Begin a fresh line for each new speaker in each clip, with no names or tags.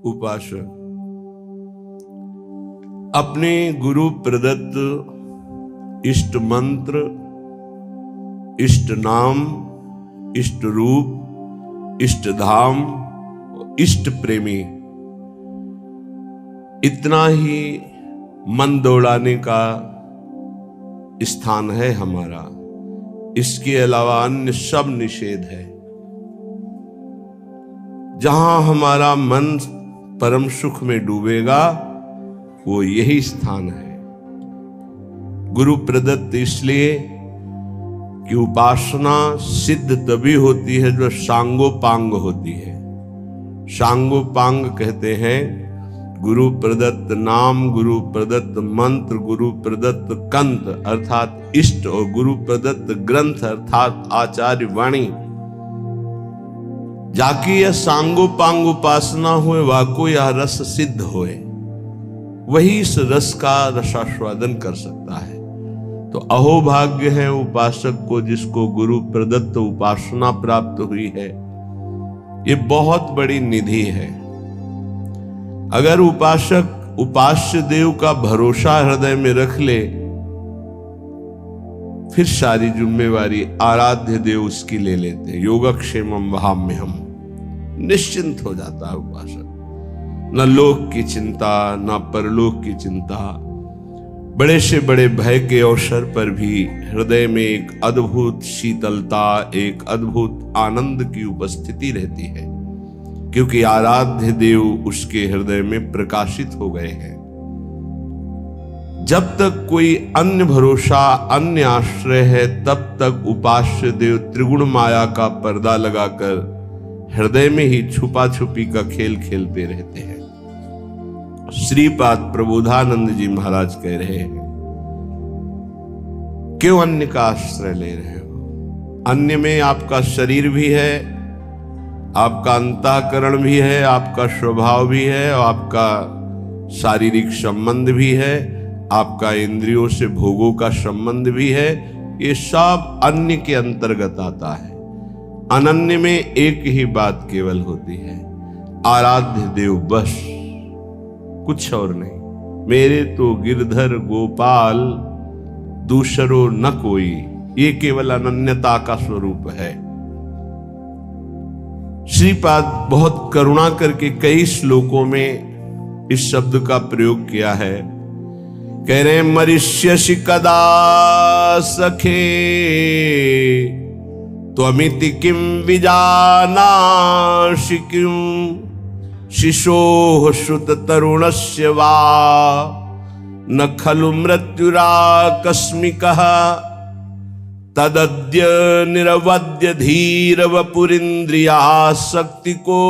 उपासक अपने गुरु प्रदत्त इष्ट मंत्र, इष्ट नाम, इष्ट रूप, इष्ट धाम, इष्ट प्रेमी, इतना ही मन दौड़ाने का स्थान है हमारा। इसके अलावा अन्य सब निषेध है। जहां हमारा मन परम सुख में डूबेगा वो यही स्थान है। गुरु प्रदत्त इसलिए कि उपासना सिद्ध तभी होती है जो सांगोपांग होती है। सांगोपांग कहते हैं गुरु प्रदत्त नाम, गुरु प्रदत्त मंत्र, गुरु प्रदत्त कंत अर्थात इष्ट और गुरु प्रदत्त ग्रंथ अर्थात आचार्य वाणी। जाकी यह सांगोपांग उपासना हुए, वाको यह रस सिद्ध होए, वही इस रस का रसास्वादन कर सकता है। तो अहोभाग्य है उपासक को जिसको गुरु प्रदत्त उपासना प्राप्त हुई है। ये बहुत बड़ी निधि है। अगर उपासक उपास्य देव का भरोसा हृदय में रख ले, फिर सारी जिम्मेवारी आराध्य देव उसकी ले लेते। योगक्षेमम वहाम्यहम्, निश्चिंत हो जाता है उपासक। न लोक की चिंता, न परलोक की चिंता। बड़े से बड़े भय के अवसर पर भी हृदय में एक अद्भुत शीतलता, एक अद्भुत आनंद की उपस्थिति रहती है, क्योंकि आराध्य देव उसके हृदय में प्रकाशित हो गए हैं। जब तक कोई अन्य भरोसा, अन्य आश्रय है, तब तक उपास्य देव त्रिगुण माया का पर्दा लगाकर हृदय में ही छुपा छुपी का खेल खेलते रहते हैं। श्रीपाद प्रबोधानंद जी महाराज कह रहे हैं, क्यों अन्य का आश्रय ले रहे हो? अन्य में आपका शरीर भी है, आपका अंतःकरण भी है, आपका स्वभाव भी है, और आपका शारीरिक संबंध भी है, आपका इंद्रियों से भोगों का संबंध भी है। ये सब अन्य के अंतर्गत आता है। अनन्य में एक ही बात केवल होती है, आराध्य देव बस, कुछ और नहीं। मेरे तो गिरधर गोपाल दूसरो न कोई, ये केवल अनन्यता का स्वरूप है। श्रीपाद बहुत करुणा करके कई श्लोकों में इस शब्द का प्रयोग किया है। कह रहे मरिष्यसि कदा सखे त्वमिति किं विजानासि किं शिशोः श्रुत तरुणस्य वा न खलु मृत्युराकस्मिकः तदद्य निरवद्य धीर वपुरिन्द्रियासक्ति को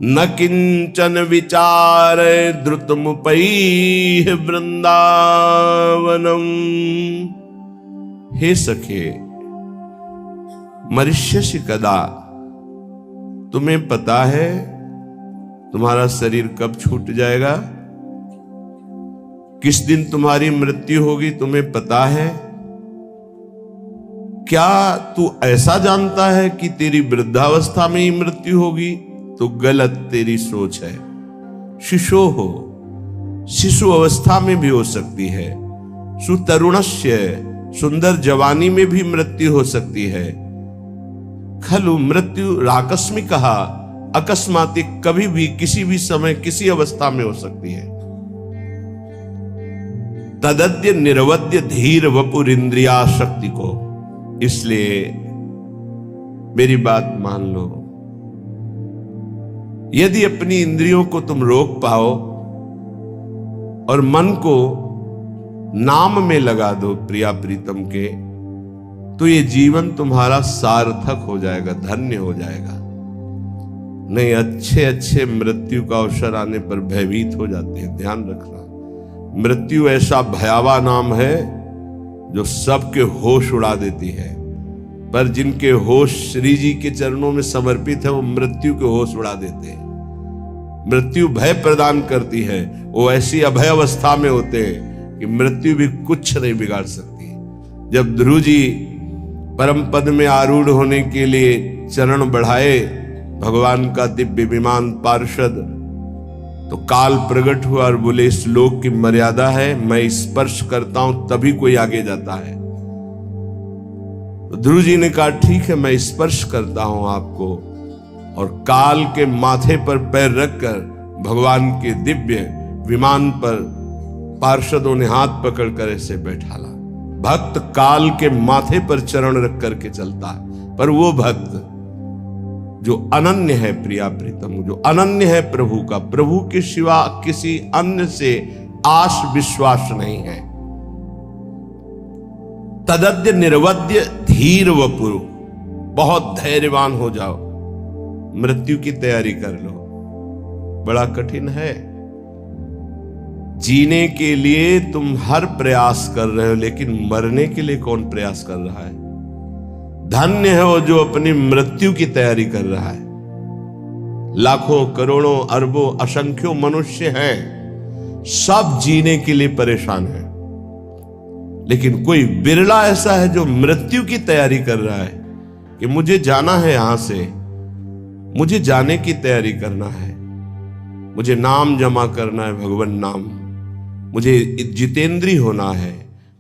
न किंचन विचार द्रुतमुपैः वृंदावनम। हे सखे, मरिष्यसि कदा, तुम्हें पता है तुम्हारा शरीर कब छूट जाएगा? किस दिन तुम्हारी मृत्यु होगी तुम्हें पता है? क्या तू ऐसा जानता है कि तेरी वृद्धावस्था में ही मृत्यु होगी? तो गलत तेरी सोच है। शिशो हो, शिशु अवस्था में भी हो सकती है। सुतरुणस्य, सुंदर जवानी में भी मृत्यु हो सकती है। खलु मृत्यु राकस्मिक, अकस्मात, कभी भी किसी भी समय किसी अवस्था में हो सकती है। तदद्य निरवद्य धीर वपुर इंद्रिया शक्ति को। इसलिए मेरी बात मान लो, यदि अपनी इंद्रियों को तुम रोक पाओ और मन को नाम में लगा दो प्रिया प्रीतम के, तो ये जीवन तुम्हारा सार्थक हो जाएगा, धन्य हो जाएगा। नहीं, अच्छे अच्छे मृत्यु का अवसर आने पर भयभीत हो जाते हैं। ध्यान रखना, मृत्यु ऐसा भयावह नाम है जो सबके होश उड़ा देती है, पर जिनके होश श्री जी के चरणों में समर्पित है वो मृत्यु के होश उड़ा देते हैं। मृत्यु भय प्रदान करती है। वो ऐसी अभय अवस्था में होते हैं कि मृत्यु भी कुछ नहीं बिगाड़ सकती। जब ध्रुव जी परम पद में आरूढ़ होने के लिए चरण बढ़ाए भगवान का दिव्य विमान पार्षद, तो काल प्रकट हुआ और बोले इस लोक की मर्यादा है, मैं स्पर्श करता हूं तभी कोई आगे जाता है। तो ध्रुव जी ने कहा ठीक है, मैं स्पर्श करता हूं आपको, और काल के माथे पर पैर रखकर भगवान के दिव्य विमान पर पार्षदों ने हाथ पकड़कर ऐसे बैठाला। भक्त काल के माथे पर चरण रख करके चलता है, पर वो भक्त जो अनन्य है प्रिया प्रीतम, जो अनन्य है प्रभु का, प्रभु के सिवा किसी अन्य से आश विश्वास नहीं है। तदद्य निर्वद्य धीर वपुरु, बहुत धैर्यवान हो जाओ, मृत्यु की तैयारी कर लो। बड़ा कठिन है, जीने के लिए तुम हर प्रयास कर रहे हो, लेकिन मरने के लिए कौन प्रयास कर रहा है? धन्य है वो जो अपनी मृत्यु की तैयारी कर रहा है। लाखों करोड़ों अरबों असंख्यों मनुष्य हैं, सब जीने के लिए परेशान हैं, लेकिन कोई बिरला ऐसा है जो मृत्यु की तैयारी कर रहा है कि मुझे जाना है यहां से, मुझे जाने की तैयारी करना है, मुझे नाम जमा करना है, भगवान नाम, मुझे जितेंद्री होना है,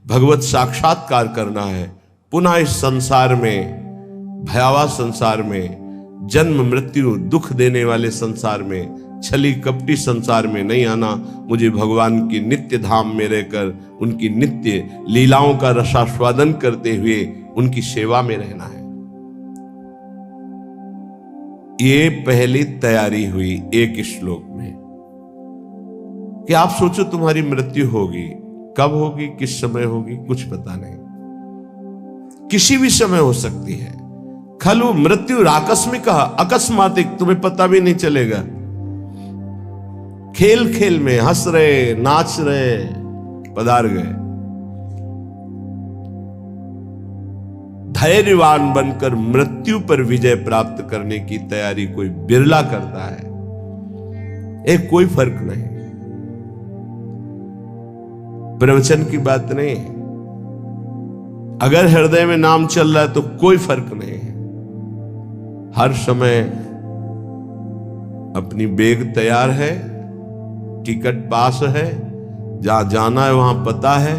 भगवत साक्षात्कार करना है, पुनः इस संसार में, भयावह संसार में, जन्म मृत्यु दुख देने वाले संसार में, छली कपटी संसार में नहीं आना, मुझे भगवान की नित्य धाम में रहकर उनकी नित्य लीलाओं का रसास्वादन करते हुए उनकी सेवा में रहना है। ये पहली तैयारी हुई एक श्लोक में कि आप सोचो तुम्हारी मृत्यु होगी, कब होगी, किस समय होगी, कुछ पता नहीं, किसी भी समय हो सकती है। खलु मृत्यु आकस्मिक, अकस्मातिक, तुम्हें पता भी नहीं चलेगा। खेल खेल में हंस रहे, नाच रहे, पधार गए। धैर्यवान बनकर मृत्यु पर विजय प्राप्त करने की तैयारी कोई बिरला करता है, एक कोई फर्क नहीं। प्रवचन की बात नहीं, अगर हृदय में नाम चल रहा है तो कोई फर्क नहीं है। हर समय अपनी बैग तैयार है, टिकट पास है, जहां जाना है वहां पता है,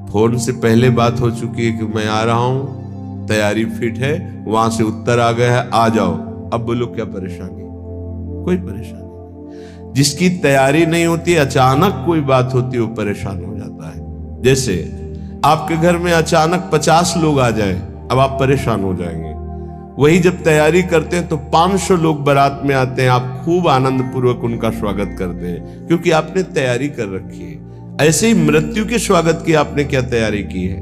फोन से पहले बात हो चुकी है कि मैं आ रहा हूं, तैयारी फिट है, वहां से उत्तर आ गया है, आ जाओ। अब बोलो क्या परेशानी? कोई परेशानी नहीं। जिसकी तैयारी नहीं होती, अचानक कोई बात होती है, वो परेशान हो जाता है। जैसे आपके घर में अचानक 50 लोग आ जाए, अब आप परेशान हो जाएंगे। वही जब तैयारी करते हैं तो 500 लोग बारात में आते हैं, आप खूब आनंद पूर्वक उनका स्वागत करते हैं, क्योंकि आपने तैयारी कर रखी है। ऐसे ही मृत्यु के स्वागत की आपने क्या तैयारी की है?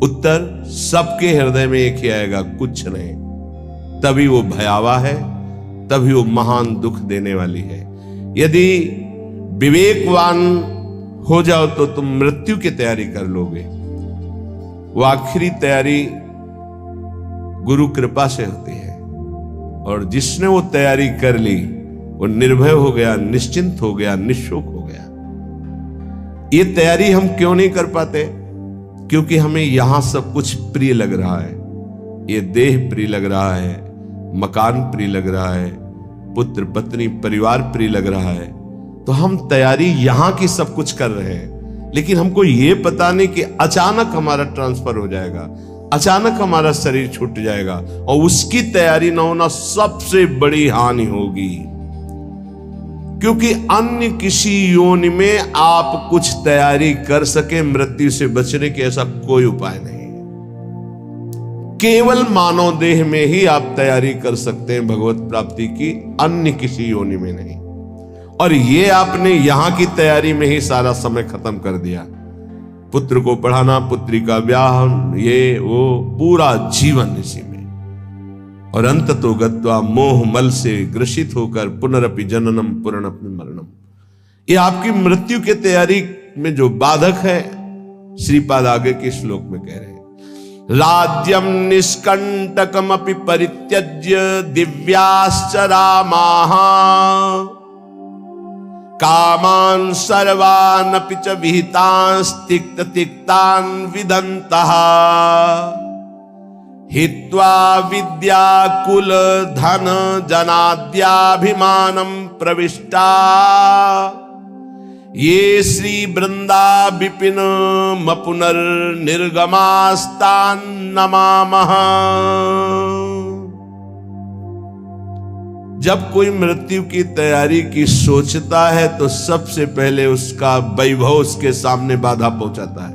उत्तर सबके हृदय में एक ही आएगा, कुछ नहीं। तभी वो भयावह है, तभी वो महान दुख देने वाली है। यदि विवेकवान हो जाओ तो तुम मृत्यु की तैयारी कर लोगे। वो आखिरी तैयारी गुरु कृपा से होती है, और जिसने वो तैयारी कर ली वो निर्भय हो गया, निश्चिंत हो गया, निःशोक हो गया। ये तैयारी हम क्यों नहीं कर पाते? क्योंकि हमें यहां सब कुछ प्रिय लग रहा है। ये देह प्रिय लग रहा है, मकान प्रिय लग रहा है, पुत्र पत्नी परिवार प्रिय लग रहा है, तो हम तैयारी यहां की सब कुछ कर रहे हैं, लेकिन हमको ये पता नहीं कि अचानक हमारा ट्रांसफर हो जाएगा, अचानक हमारा शरीर छूट जाएगा, और उसकी तैयारी न होना सबसे बड़ी हानि होगी। क्योंकि अन्य किसी योनि में आप कुछ तैयारी कर सके मृत्यु से बचने के, ऐसा कोई उपाय नहीं है। केवल मानव देह में ही आप तैयारी कर सकते हैं भगवत प्राप्ति की, अन्य किसी योनि में नहीं। और ये आपने यहां की तैयारी में ही सारा समय खत्म कर दिया। पुत्र को पढ़ाना, पुत्री का ब्याह, ये वो, पूरा जीवन इसी में, और अंत तो गत्वा मोह मल से ग्रसित होकर पुनरपि जननम पुनरपि मरणम। ये आपकी मृत्यु की तैयारी में जो बाधक है, श्रीपाद आगे के श्लोक में कह रहे हैं, राज्यम निष्कंटकमपि परित्यज्य दिव्याश्च रामाः कामान सर्वानपि च विहितांस्तिक्त तिक्तान् विदन्तः हित्वा विद्या कुल धन जनाद्याभिमानम प्रविष्टा ये श्री वृंदा विपिन मपुनर निर्गमास्तान नमामः। जब कोई मृत्यु की तैयारी की सोचता है तो सबसे पहले उसका वैभव उसके सामने बाधा पहुंचाता है।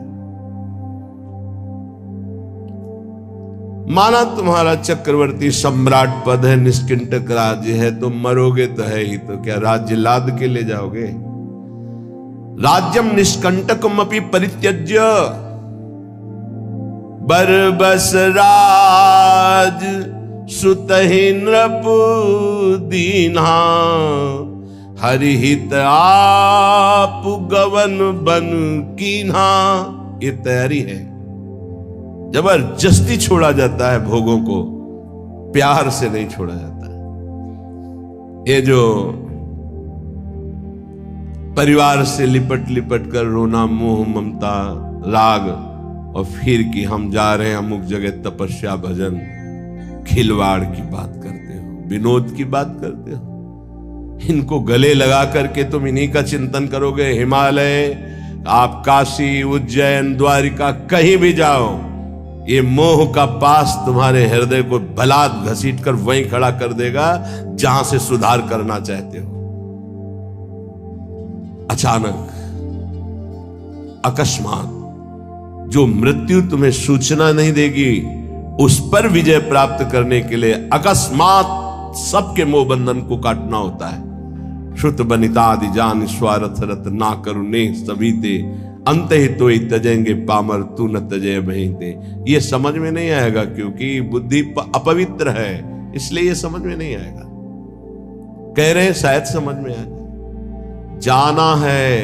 माना तुम्हारा चक्रवर्ती सम्राट पद है, निष्कंटक राज्य है, तो मरोगे तो है ही, तो क्या राज्य लाद के ले जाओगे? राज्यम निष्कंटकमपि परित्यज्य बरबस राज सुतहि नृप दीन्हा हरिहित आप गवन बन कीन्हा। ये तैयारी है। जबरदस्ती छोड़ा जाता है भोगों को, प्यार से नहीं छोड़ा जाता है। ये जो परिवार से लिपट लिपट कर रोना, मोह ममता राग, और फिर कि हम जा रहे हैं अमुक जगह तपस्या भजन, खिलवाड़ की बात करते हो, विनोद की बात करते हो। इनको गले लगा करके तुम इन्हीं का चिंतन करोगे। हिमालय, आप काशी, उज्जैन, द्वारिका कहीं भी जाओ, ये मोह का पास तुम्हारे हृदय को बलात् घसीट कर वहीं खड़ा कर देगा जहां से सुधार करना चाहते हो। अचानक, अकस्मात जो मृत्यु तुम्हें सूचना नहीं देगी, उस पर विजय प्राप्त करने के लिए अकस्मात सबके मोह बंधन को काटना होता है। श्रुत बनितादि जान स्वार्थ रत ना करुणे सभी ते अंत ही तो ही तजेंगे पामर तू न तजय बहीते। ये समझ में नहीं आएगा क्योंकि बुद्धि अपवित्र है, इसलिए ये समझ में नहीं आएगा। कह रहे शायद समझ में आए। जाना है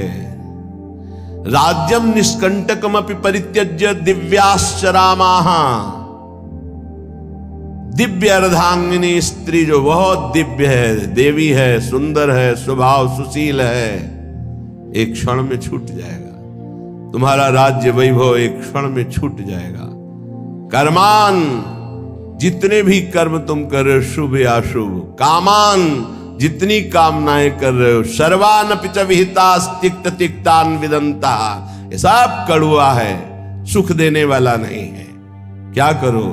राज्यम निष्कंटकमपि परित्यज्य दिव्याश्चरामाः। दिव्य अर्धांगिनी स्त्री जो बहुत दिव्य है, देवी है, सुंदर है, स्वभाव सुशील है, एक क्षण में छूट जाएगा। तुम्हारा राज्य वैभव एक क्षण में छूट जाएगा। कर्मान, जितने भी कर्म तुम कर रहे हो शुभ या अशुभ, कामान, जितनी कामनाएं कर रहे हो, सर्वानपि च विहितास् तिक्त तिक्तान विदंता, ये सब कड़वा है, सुख देने वाला नहीं है। क्या करो?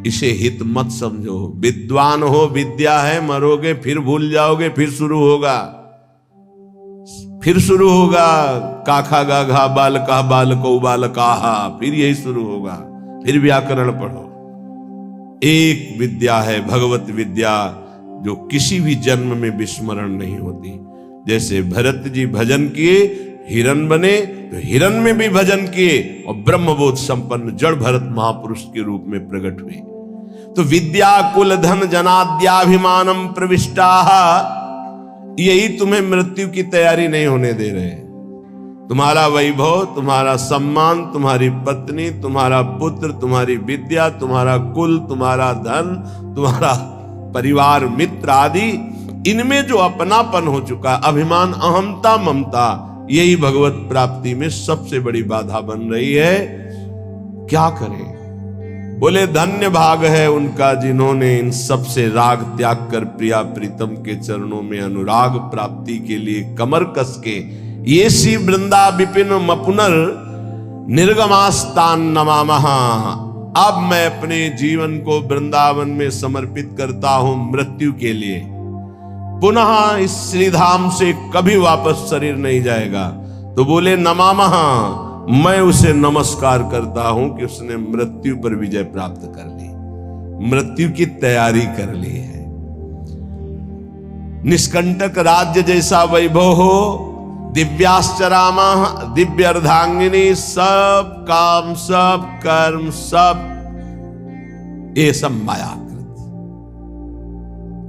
इसे हित मत समझो। विद्वान हो, विद्या है, मरोगे फिर भूल जाओगे, फिर शुरू होगा, फिर शुरू होगा। काखा गाघा बालका बालको बालकाहा, फिर यही शुरू होगा, फिर व्याकरण पढ़ो। एक विद्या है भगवत विद्या, जो किसी भी जन्म में विस्मरण नहीं होती। जैसे भरत जी भजन किए, हिरण बने, तो हिरण में भी भजन किए और ब्रह्मबोध संपन्न जड़ भरत महापुरुष के रूप में प्रकट हुए। तो विद्या कुल धन जनाद्याभिमानम प्रविष्टा, यही तुम्हें मृत्यु की तैयारी नहीं होने दे रहे। तुम्हारा वैभव, तुम्हारा सम्मान, तुम्हारी पत्नी, तुम्हारा पुत्र, तुम्हारी विद्या, तुम्हारा कुल, तुम्हारा धन, तुम्हारा परिवार, मित्र आदि, इनमें जो अपनापन हो चुका, अभिमान, अहमता, ममता, यही भगवत प्राप्ति में सबसे बड़ी बाधा बन रही है। क्या करें? बोले धन्य भाग है उनका जिन्होंने इन सब से राग त्याग कर प्रिया प्रीतम के चरणों में अनुराग प्राप्ति के लिए कमर कस के ये श्री वृंदा विपिन मपुनर निर्गमास्तान नमामः। अब मैं अपने जीवन को वृंदावन में समर्पित करता हूं मृत्यु के लिए। पुनः इस श्रीधाम से कभी वापस शरीर नहीं जाएगा। तो बोले नमामः, मैं उसे नमस्कार करता हूं कि उसने मृत्यु पर विजय प्राप्त कर ली, मृत्यु की तैयारी कर ली है। निष्कंटक राज्य जैसा वैभव हो, दिव्याश्चरामा, दिव्य अर्धांगिनी, सब काम, सब कर्म, सब ये सब मायाकृत।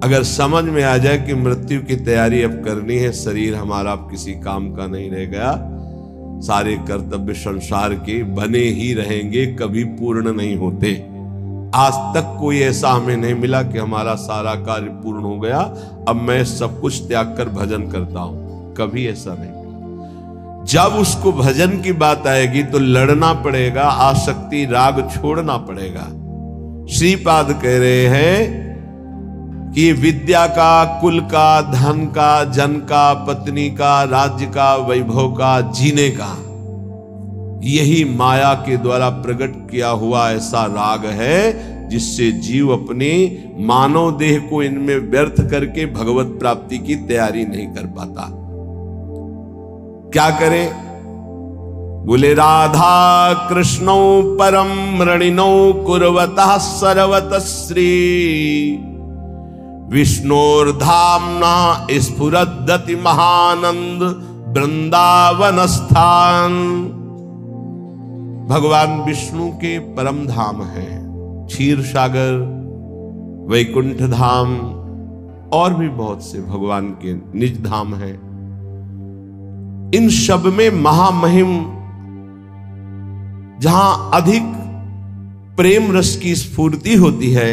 अगर समझ में आ जाए कि मृत्यु की तैयारी अब करनी है, शरीर हमारा अब किसी काम का नहीं रह गया, सारे कर्तव्य संसार के बने ही रहेंगे, कभी पूर्ण नहीं होते। आज तक कोई ऐसा हमें नहीं मिला कि हमारा सारा कार्य पूर्ण हो गया, अब मैं सब कुछ त्याग कर भजन करता हूं, कभी ऐसा नहीं मिला। जब उसको भजन की बात आएगी तो लड़ना पड़ेगा, आसक्ति राग छोड़ना पड़ेगा। श्रीपाद कह रहे हैं कि विद्या का, कुल का, धन का, जन का, पत्नी का, राज्य का, वैभव का, जीने का, यही माया के द्वारा प्रकट किया हुआ ऐसा राग है जिससे जीव अपने मानव देह को इनमें व्यर्थ करके भगवत प्राप्ति की तैयारी नहीं कर पाता। क्या करे? बोले राधा कृष्णौ परम रणिनौ कुर्वतः सर्वतः श्री विष्णोर्धाम्ना स्फुरद्दति महानंद वृंदावन स्थान। भगवान विष्णु के परम धाम है क्षीर सागर, वैकुंठ धाम और भी बहुत से भगवान के निज धाम हैं। इन सब में महामहिम, जहां अधिक प्रेम रस की स्फूर्ति होती है,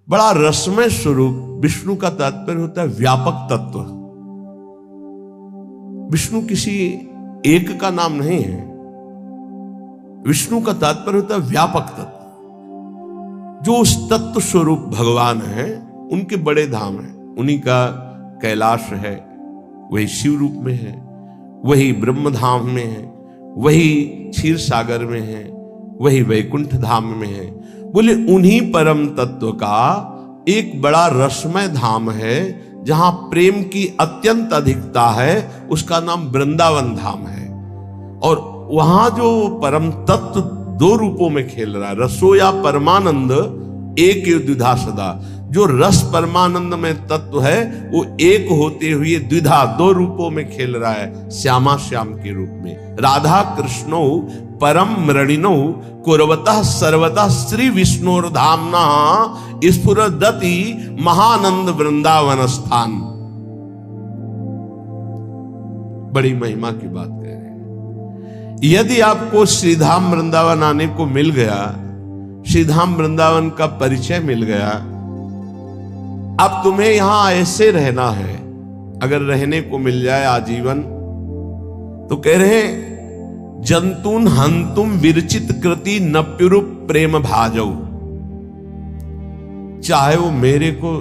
बड़ा रसमय स्वरूप। विष्णु का तात्पर्य होता है व्यापक तत्व। विष्णु किसी एक का नाम नहीं है। विष्णु का तात्पर्य होता है व्यापक तत्व। जो उस तत्व स्वरूप भगवान है, उनके बड़े धाम है। उन्हीं का कैलाश है, वही शिव रूप में है, वही ब्रह्म धाम में है, वही क्षीर सागर में है, वही वैकुंठ धाम में है। बोले उन्हीं परम तत्व का एक बड़ा रसमय धाम है जहां प्रेम की अत्यंत अधिकता है, उसका नाम वृंदावन धाम है। और वहां जो परम तत्व दो रूपों में खेल रहा है, रसो या परमानंद एक द्विधा सदा। जो रस परमानंद में तत्व है वो एक होते हुए द्विधा दो रूपों में खेल रहा है, श्यामा श्याम के रूप में। राधा कृष्णो परम मृणिनो कुर्वतः सर्वतः श्री विष्णुर्धाम्ना स्फुरद्दति महानंद वृंदावन स्थान। बड़ी महिमा की बात कह रहे हैं। यदि आपको श्रीधाम वृंदावन आने को मिल गया, श्रीधाम वृंदावन का परिचय मिल गया, अब तुम्हें यहां ऐसे रहना है। अगर रहने को मिल जाए आजीवन, तो कह रहे हैं जंतुन हंतुम विरचित कृति नप्युरूप प्रेम भाजऊ। चाहे वो मेरे को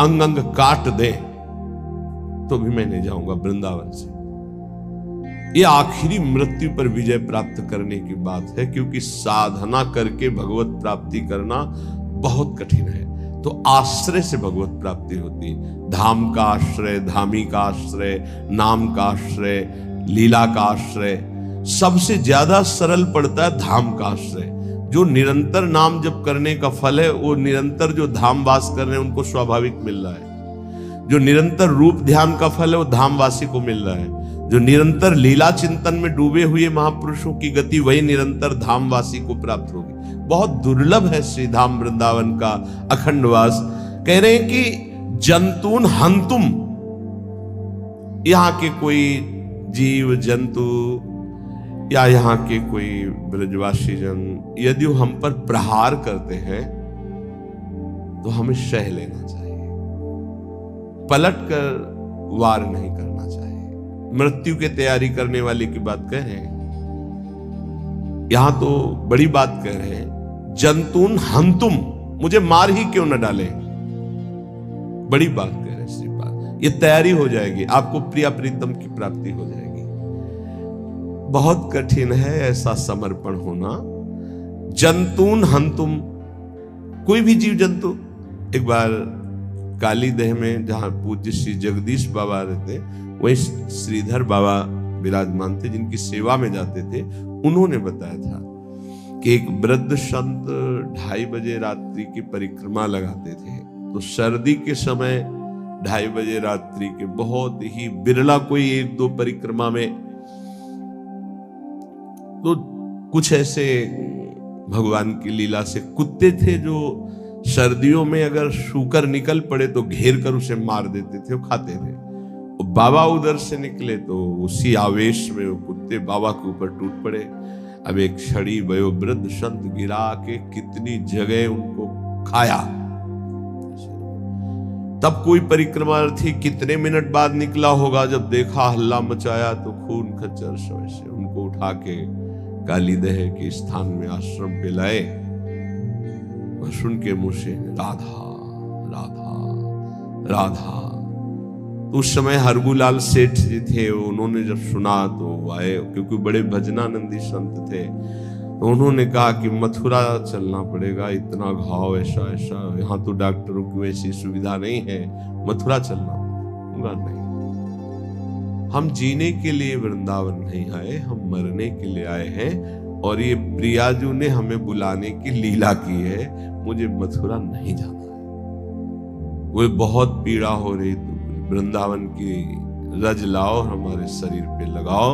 अंग अंग काट दे तो भी मैं नहीं जाऊंगा वृंदावन से। ये आखिरी मृत्यु पर विजय प्राप्त करने की बात है, क्योंकि साधना करके भगवत प्राप्ति करना बहुत कठिन है। तो आश्रय से भगवत प्राप्ति होती। धाम का आश्रय, धामी का आश्रय, नाम का आश्रय, लीला का आश्रय, सबसे ज्यादा सरल पड़ता है धाम का आश्रय। जो निरंतर नाम जप करने का फल है, वो निरंतर जो धाम वास कर रहे हैं उनको स्वाभाविक मिल रहा है। जो निरंतर रूप ध्यान का फल है वो धामवासी को मिल रहा है। जो निरंतर लीला चिंतन में डूबे हुए महापुरुषों की गति वही निरंतर धामवासी को प्राप्त होगी। बहुत दुर्लभ है श्री धाम वृंदावन का अखंडवास। कह रहे हैं कि जंतुन हंतुम, यहां के कोई जीव जंतु या यहाँ के कोई ब्रजवासी जन यदि वो हम पर प्रहार करते हैं तो हमें सह लेना चाहिए, पलट कर वार नहीं करना चाहिए। मृत्यु की तैयारी करने वाले की बात कह रहे हैं, यहां तो बड़ी बात कह रहे हैं। जंतुन हंतुम, मुझे मार ही क्यों न डाले, बड़ी बात कह रहे हैं श्रीपाद। ये तैयारी हो जाएगी, आपको प्रिया प्रीतम की प्राप्ति हो जाएगी। बहुत कठिन है ऐसा समर्पण होना। जंतुन हंतुम, कोई भी जीव जंतु। एक बार काली देह में जहां पूज्य श्री जगदीश बाबा रहते, वही श्रीधर बाबा विराजमान थे, जिनकी सेवा में जाते थे। उन्होंने बताया था कि एक वृद्ध संत 2:30 बजे रात्रि की परिक्रमा लगाते थे। तो सर्दी के समय 2:30 बजे रात्रि के बहुत ही बिरला कोई 1-2 परिक्रमा में, तो कुछ ऐसे भगवान की लीला से कुत्ते थे जो सर्दियों में अगर सूकर निकल पड़े तो घेर कर उसे मार देते थे, वो खाते थे। बाबा उधर से निकले तो उसी आवेश में वो कुत्ते बाबा के ऊपर टूट पड़े। अब एक छड़ी वयोवृद्ध संत गिरा के कितनी जगह उनको खाया। तब कोई परिक्रमार्थी कितने मिनट बाद निकला होगा, जब देखा हल्ला मचाया तो खून खच्चर से उनको उठा के कालीदेह के स्थान में आश्रम पे लाए। और सुन के मुंह से राधा राधा राधा। तो उस समय हरगुलाल सेठ जी थे, उन्होंने जब सुना तो आए, क्योंकि बड़े भजनानंदी संत थे। तो उन्होंने कहा कि मथुरा चलना पड़ेगा, इतना घाव ऐसा ऐसा, यहाँ तो डॉक्टरों की वैसी सुविधा नहीं है, मथुरा चलना होगा। नहीं, हम जीने के लिए वृंदावन नहीं आए, हम मरने के लिए आए हैं। और ये प्रियाजू ने हमें बुलाने की लीला की है, मुझे मथुरा नहीं जाना है। वो बहुत पीड़ा हो रही, तो वृंदावन की रज लाओ, हमारे शरीर पे लगाओ,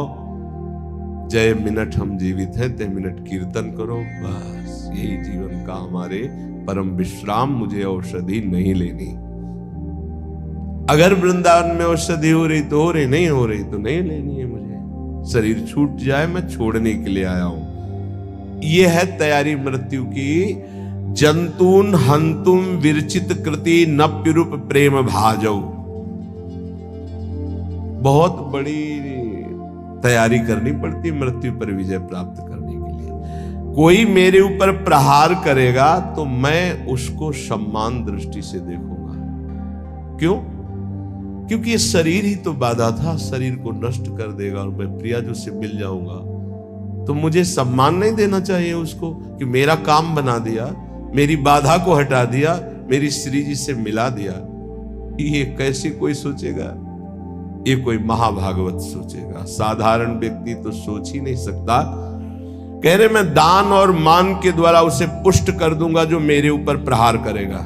जय मिनट हम जीवित हैं ते मिनट कीर्तन करो, बस यही जीवन का हमारे परम विश्राम, मुझे औषधि नहीं लेनी। अगर वृंदावन में औषधि हो रही तो हो रही, नहीं हो रही तो नहीं लेनी है मुझे। शरीर छूट जाए, मैं छोड़ने के लिए आया हूं। यह है तैयारी मृत्यु की। जंतून हंतुम विरचित कृति नप्युरूप प्रेम भाजौ। बहुत बड़ी तैयारी करनी पड़ती मृत्यु पर विजय प्राप्त करने के लिए। कोई मेरे ऊपर प्रहार करेगा तो मैं उसको सम्मान दृष्टि से देखूंगा। क्यों? क्योंकि ये शरीर ही तो बाधा था, शरीर को नष्ट कर देगा और मैं प्रियाजू से मिल जाऊंगा, तो मुझे सम्मान नहीं देना चाहिए उसको कि मेरा काम बना दिया, मेरी बाधा को हटा दिया, मेरी श्री जी से मिला दिया। ये कैसे कोई सोचेगा? ये कोई महाभागवत सोचेगा, साधारण व्यक्ति तो सोच ही नहीं सकता। कह रहे मैं दान और मान के द्वारा उसे पुष्ट कर दूंगा जो मेरे ऊपर प्रहार करेगा।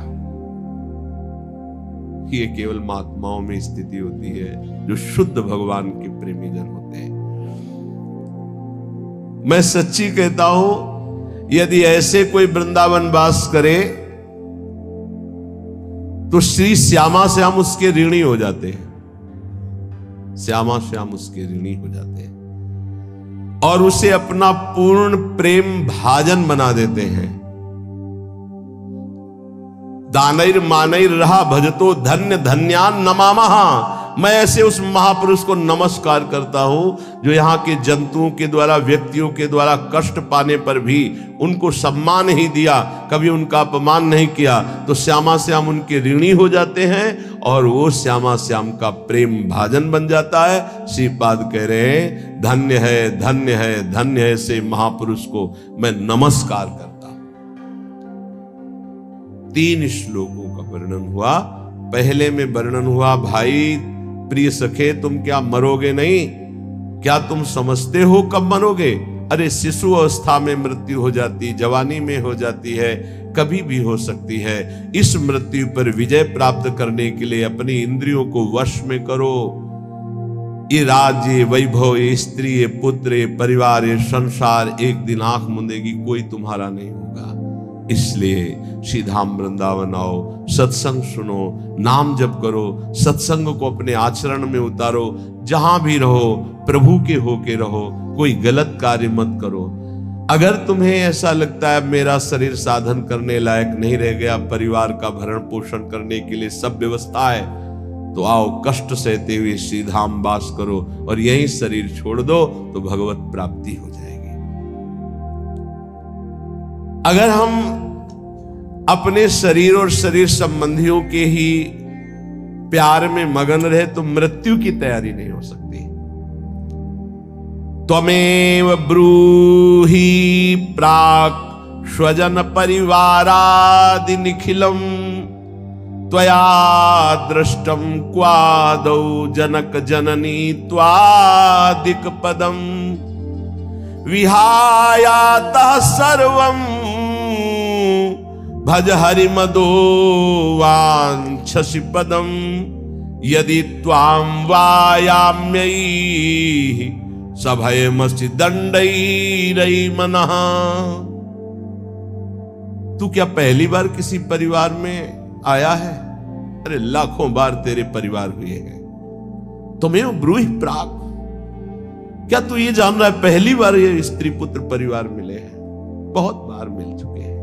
ये केवल महात्माओं में स्थिति होती है, जो शुद्ध भगवान के प्रेमी जन होते हैं। मैं सच्ची कहता हूं, यदि ऐसे कोई वृंदावन वास करे तो श्री श्यामा श्याम उसके ऋणी हो जाते हैं। श्यामा श्याम उसके ऋणी हो जाते हैं और उसे अपना पूर्ण प्रेम भाजन बना देते हैं। दानैर मानैर रहा भजतो धन्य धन्यान नमामहा। मैं ऐसे उस महापुरुष को नमस्कार करता हूं जो यहां के जंतुओं के द्वारा, व्यक्तियों के द्वारा कष्ट पाने पर भी उनको सम्मान ही दिया, कभी उनका अपमान नहीं किया। तो श्यामा श्याम उनके ऋणी हो जाते हैं और वो श्यामा श्याम का प्रेम भाजन बन जाता है। श्रीपाद कह रहे हैं धन्य है धन्य है धन्य है, से महापुरुष को मैं नमस्कार करता हूं। 3 श्लोकों का वर्णन हुआ। पहले में वर्णन हुआ, भाई प्रिय सखे तुम क्या मरोगे नहीं? क्या तुम समझते हो कब मरोगे? अरे शिशु अवस्था में मृत्यु हो जाती, जवानी में हो जाती है, कभी भी हो सकती है। इस मृत्यु पर विजय प्राप्त करने के लिए अपनी इंद्रियों को वश में करो। ये राज्य, ये वैभव, ये स्त्री, ये पुत्र, ये परिवार, ये संसार एक दिन आंख मूंदेगी, कोई तुम्हारा नहीं होगा। इसलिए श्रीधाम वृंदावन आओ, सत्संग सुनो, नाम जप करो, सत्संग को अपने आचरण में उतारो। जहां भी रहो प्रभु के होके रहो, कोई गलत कार्य मत करो। अगर तुम्हें ऐसा लगता है मेरा शरीर साधन करने लायक नहीं रह गया, परिवार का भरण पोषण करने के लिए सब व्यवस्था है, तो आओ कष्ट सहते हुए श्रीधाम वास करो और यही शरीर छोड़ दो तो भगवत प्राप्ति हो जाएगी। अगर हम अपने शरीर और शरीर संबंधियों के ही प्यार में मगन रहे तो मृत्यु की तैयारी नहीं हो सकती। त्वमेव ब्रूहि प्राक् स्वजन परिवारादि निखिलम त्वया दृष्टम क्वादौ जनक जननी त्वादिक पदम विहायातः सर्वं भज हरिमदो वाञ्छसि पदम यदि त्वां वायाम्यै सभयमसि दंडैरै मनः। तू क्या पहली बार किसी परिवार में आया है? अरे लाखों बार तेरे परिवार हुए हैं। तुम्हें ब्रूहि प्राक, क्या तू ये जान रहा है पहली बार ये स्त्री पुत्र परिवार मिले हैं? बहुत बार मिल चुके हैं,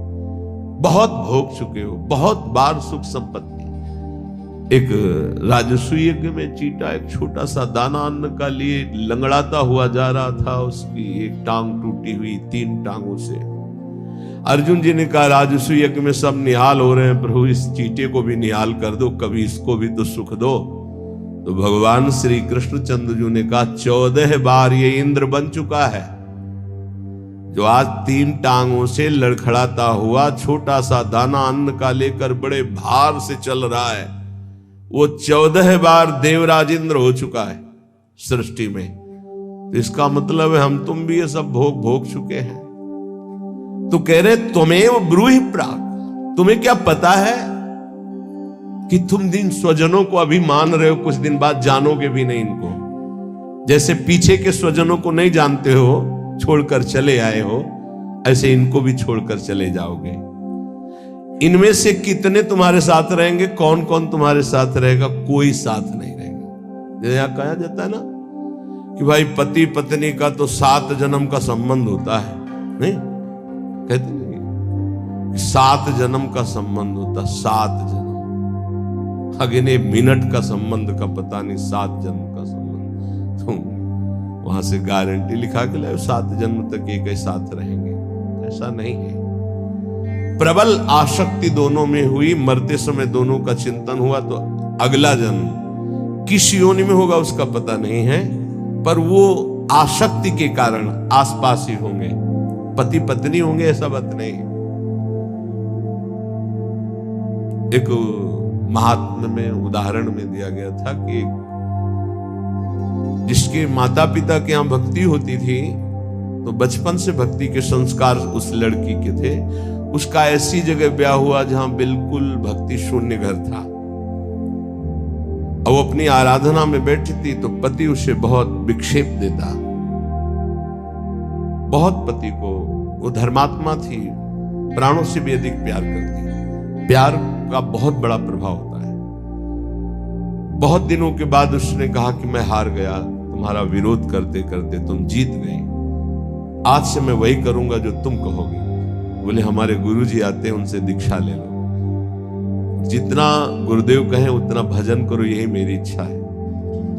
बहुत भोग चुके हो, बहुत बार सुख संपत्ति। एक राजस्व यज्ञ में चीटा एक छोटा सा दाना अन्न का लिए लंगड़ाता हुआ जा रहा था, उसकी एक टांग टूटी हुई, 3 टांगों से। अर्जुन जी ने कहा राजसूय यज्ञ में सब निहाल हो रहे हैं, प्रभु इस चींटे को भी निहाल कर दो, कभी इसको भी तो सुख दो। तो भगवान श्री कृष्णचंद्र जी ने कहा 14 बार ये इंद्र बन चुका है, जो आज 3 टांगों से लड़खड़ाता हुआ छोटा सा दाना अन्न का लेकर बड़े भार से चल रहा है, वो 14 बार देवराज इंद्र हो चुका है सृष्टि में। तो इसका मतलब है हम तुम भी ये सब भोग चुके हैं। तो कह रहे तुम्हें ब्रूहि प्राग, तुम्हें क्या पता है कि तुम दिन स्वजनों को अभी मान रहे हो, कुछ दिन बाद जानोगे भी नहीं इनको। जैसे पीछे के स्वजनों को नहीं जानते हो, छोड़कर चले आए हो, ऐसे इनको भी छोड़कर चले जाओगे। इनमें से कितने तुम्हारे साथ रहेंगे, कौन कौन तुम्हारे साथ रहेगा? कोई साथ नहीं रहेगा। जैसे यहां कहा जाता है ना कि भाई पति पत्नी का तो 7 जन्म का संबंध होता है, नहीं कहते नहीं, 7 जन्म का संबंध होता, 7 जन्म, अगले मिनट का संबंध का पता नहीं, 7 जन्म का संबंध। तो वहां से गारंटी लिखा के लाए 7 जन्म तक एक ही साथ रहेंगे, ऐसा नहीं है। प्रबल आसक्ति दोनों में हुई, मरते समय दोनों का चिंतन हुआ, तो अगला जन्म किस योनि में होगा उसका पता नहीं है, पर वो आसक्ति के कारण आसपास ही होंगे, पति पत्नी होंगे ऐसा बात नहीं। एक महात्मा में उदाहरण में दिया गया था कि जिसके माता पिता के यहां भक्ति होती थी, तो बचपन से भक्ति के संस्कार उस लड़की के थे, उसका ऐसी जगह ब्याह हुआ जहां बिल्कुल भक्ति शून्य घर था। और वो अपनी आराधना में बैठी थी तो पति उसे बहुत विक्षेप देता, बहुत पति को, वो धर्मात्मा थी, प्राणों से भी अधिक प्यार करती। प्यार का बहुत बड़ा प्रभाव होता है। बहुत दिनों के बाद उसने कहा कि मैं हार गया, तुम्हारा विरोध करते करते तुम जीत गए, आज से मैं वही करूंगा जो तुम कहोगे। बोले हमारे गुरुजी आते हैं, उनसे दीक्षा ले लो, जितना गुरुदेव कहें उतना भजन करो, यही मेरी इच्छा है।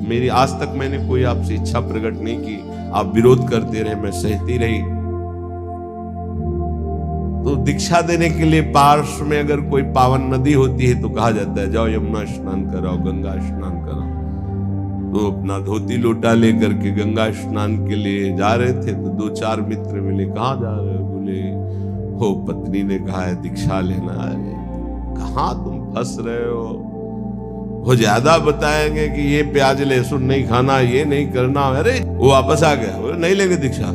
मेरी आज तक मैंने कोई आपसे इच्छा प्रकट नहीं की, आप विरोध करते रहे, मैं सहती रही। तो दीक्षा देने के लिए पार्श्व में अगर कोई पावन नदी होती है तो कहा जाता है जाओ यमुना स्नान कराओ, गंगा स्नान कराओ। तो अपना धोती लोटा लेकर के गंगा स्नान के लिए जा रहे थे, तो 2-4 मित्र मिले, कहाँ जा रहे हो? बोले हो पत्नी ने कहा है दीक्षा लेना है। कहाँ तुम फंस रहे हो? वो ज्यादा बताएंगे कि ये प्याज लहसुन नहीं खाना, ये नहीं करना। अरे वो वापस आ गया, वो नहीं लेंगे दीक्षा।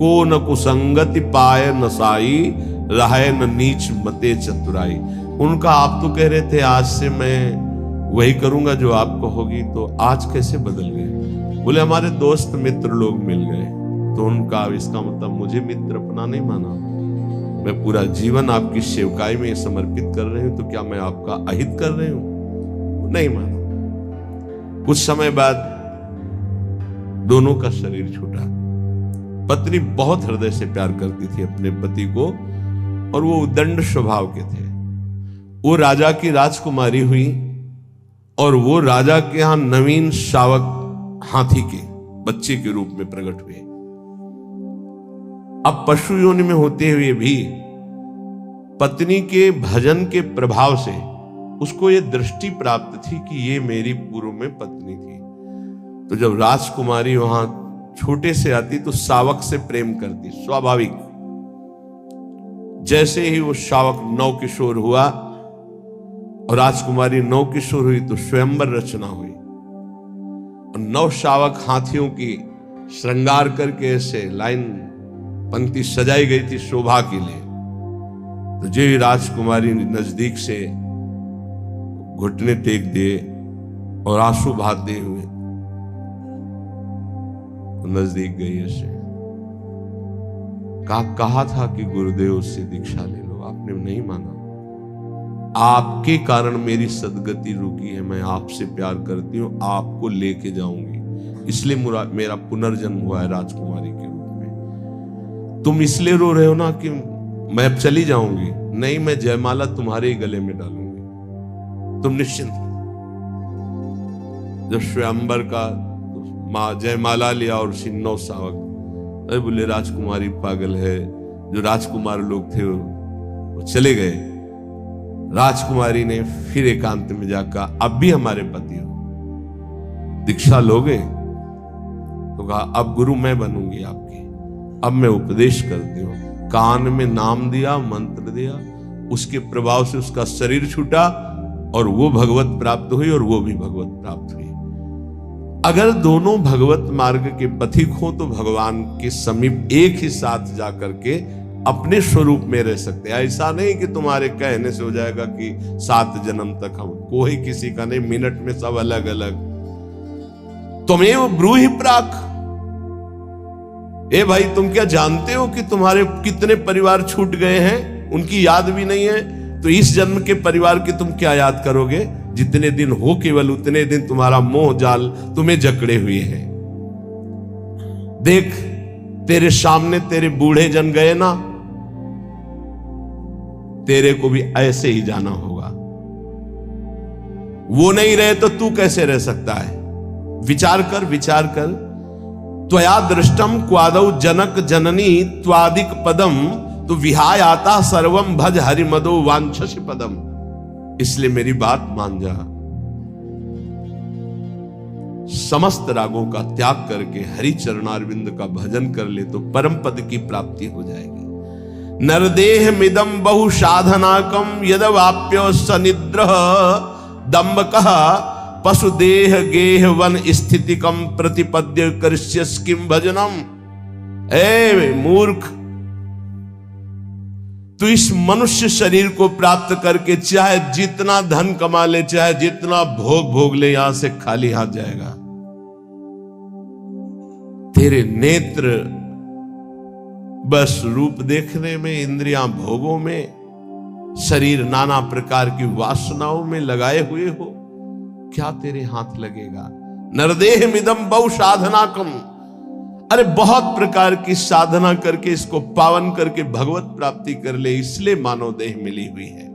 को न कुसंगति पाए नसाई, रहे न नीच मते चतुराई। उनका आप तो कह रहे थे आज से मैं वही करूंगा जो आप कहोगी, तो आज कैसे बदल गए? बोले हमारे दोस्त मित्र लोग मिल गए। तो उनका इसका मतलब मुझे मित्र अपना नहीं माना, मैं पूरा जीवन आपकी सेवकाई में समर्पित कर रही हूं, तो क्या मैं आपका अहित कर रही हूं? नहीं माना। कुछ समय बाद दोनों का शरीर छूटा। पत्नी बहुत हृदय से प्यार करती थी अपने पति को, और वो उदंड स्वभाव के थे। वो राजा की राजकुमारी हुई, और वो राजा के यहां नवीन शावक हाथी के बच्चे के रूप में प्रकट हुए। अब पशु योनि में होते हुए भी पत्नी के भजन के प्रभाव से उसको ये दृष्टि प्राप्त थी कि ये मेरी पूर्व में पत्नी थी। तो जब राजकुमारी वहां छोटे से आती तो शावक से प्रेम करती, स्वाभाविक। जैसे ही वो शावक नव किशोर हुआ और राजकुमारी नव किशोर हुई, तो स्वयंवर रचना हुई, और नव शावक हाथियों की श्रृंगार करके ऐसे लाइन पंक्ति सजाई गई थी शोभा के लिए। तो जो ही राजकुमारी नजदीक से घुटने टेक दिए और आंसू बहाते हुए नजदीक गई, ऐसे कहा था कि गुरुदेव से दीक्षा ले लो, आपने नहीं माना। आपके कारण मेरी सदगति रुकी है, मैं आपसे प्यार करती हूं, आपको लेके जाऊंगी, इसलिए मेरा पुनर्जन्म हुआ है राजकुमारी के रूप में। तुम इसलिए रो रहे हो ना कि मैं अब चली जाऊंगी, नहीं, मैं जयमाला तुम्हारे ही गले में डालूंगी, तुम निश्चिंत हो। जब स्वयंवर का मां जयमाला लिया और सिन्नो सावक, अरे बोले राजकुमारी पागल है, जो राजकुमार लोग थे वो चले गए। राजकुमारी ने फिर एकांत में जाकर अब भी हमारे पति हो, दीक्षा लोगे? तो कहा अब गुरु मैं बनूंगी आपकी, अब मैं उपदेश करती हूं। कान में नाम दिया, मंत्र दिया, उसके प्रभाव से उसका शरीर छूटा और वो भगवत प्राप्त हुई और वो भी भगवत प्राप्त हुई। अगर दोनों भगवत मार्ग के पथिक हो तो भगवान के समीप एक ही साथ जाकर के अपने स्वरूप में रह सकते हैं। ऐसा नहीं कि तुम्हारे कहने से हो जाएगा कि 7 जन्म तक हम, कोई किसी का नहीं, मिनट में सब अलग अलग। तुमेव ब्रूहि प्राक, ए भाई तुम क्या जानते हो कि तुम्हारे कितने परिवार छूट गए हैं, उनकी याद भी नहीं है। तो इस जन्म के परिवार की तुम क्या याद करोगे? जितने दिन हो केवल उतने दिन तुम्हारा मोह जाल तुम्हें जकड़े हुए हैं। देख तेरे सामने तेरे बूढ़े जन गए ना, तेरे को भी ऐसे ही जाना होगा। वो नहीं रहे तो तू कैसे रह सकता है? विचार कर, विचार कर। त्वया दृष्टम क्वादौ जनक जननी त्वादिक पदम, तो विहाय आता सर्वम भज हरिमदो वांछसि पदम। इसलिए मेरी बात मान जा, समस्त रागों का त्याग करके हरि चरणारविंद का भजन कर ले तो परम पद की प्राप्ति हो जाएगी। नरदेह मिदम बहु साधनाकम यदवाप्यो सनिद्र दम्बकः पशुदेह गेह वन स्थितिकम प्रतिपद्य करिष्यस किम भजनम। ए मूर्ख, तो इस मनुष्य शरीर को प्राप्त करके चाहे जितना धन कमा ले, चाहे जितना भोग भोग ले, यहां से खाली हाथ जाएगा। तेरे नेत्र बस रूप देखने में, इंद्रियां भोगों में, शरीर नाना प्रकार की वासनाओं में लगाए हुए हो, क्या तेरे हाथ लगेगा? नरदेह मिदम बहु साधनाकम, अरे बहुत प्रकार की साधना करके इसको पावन करके भगवत प्राप्ति कर ले, इसलिए मानव देह मिली हुई है।